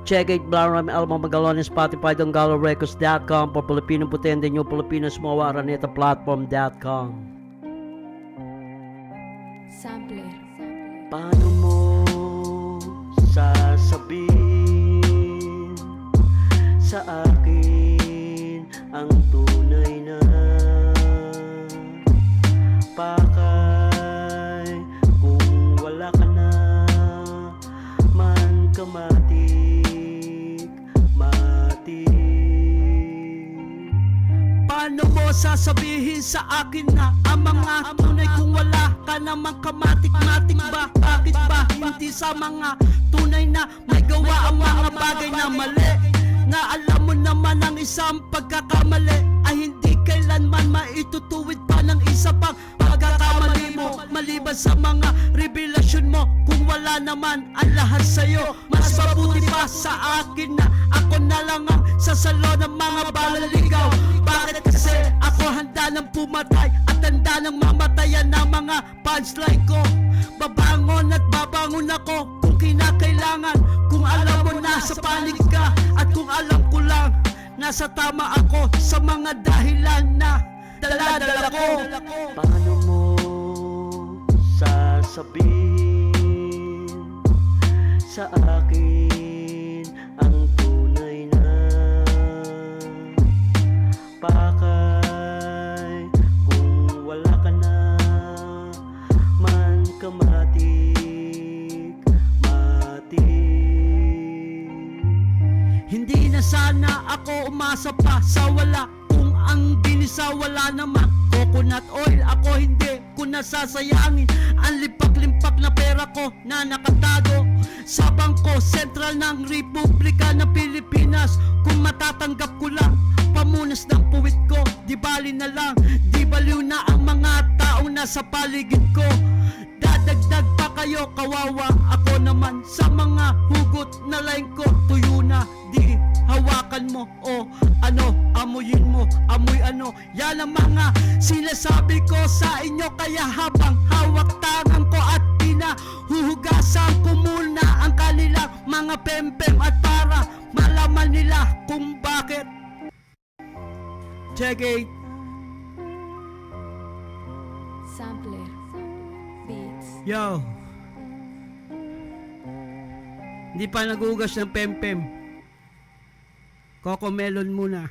Check it, Blaram Elmo Magalon, Spotify, DonggaloRecords.com, por Pilipino Putende Nyo, Pilipino Smowa, Araneta Platform.com. Sampler. Paano mo sasabihin sa akin ang tunay na pakay kung wala ka na man kamatik matik? Paano mo sasabihin sa akin na ang mga tunay kung wala ka namang kamatik-matik ba? Bakit ba hindi sa mga tunay na may gawa ang mga bagay na mali? Nga alam mo naman ang isang pagkakamali ay hindi kailanman maitutuwid pa ng isa pang pagkakamali mo. Maliban sa mga revelasyon mo, kung wala naman ang lahat sa'yo, mas mabuti pa sa akin na ako na lang ang sasalo ng mga balaligaw. Bakit kasi ako handa ng pumatay at handa ng mamatayan ng mga punchline ko? Babangon at babangon ako kung kinakailangan, kung alam mo na sa panig ka at kung alam ko lang nasa tama ako sa mga dahilan na dala-dala ko. Paano mo sasabihin sa akin ang tunay na pakay kung wala ka na man kamatik matik? Hindi na sana ako umasa pa sa wala, kung ang binisa wala naman coconut oil. Ako hindi ko nasasayangin ang limpak-limpak na pera ko na nakatago sa bangko sentral ng Republika ng Pilipinas. Kung matatanggap ko lang pamunas ng puwit ko, di bali na lang, di baliw na ang mga taong nasa paligid ko. Dadagdag pa kayo, kawawa ako naman sa mga hugot na line ko. Tuyo na, di hawakan mo o ano, amuyin mo, amoy ano. Yan ang mga sinasabi ko sa inyo, kaya habang hawak tangan ko at pinahuhugasan ko muna ang kanilang mga pempem at para malaman nila kung bakit. Check it. Sampler. Beats. Yo, hindi pa nagugas ng pempem. Coco melon muna.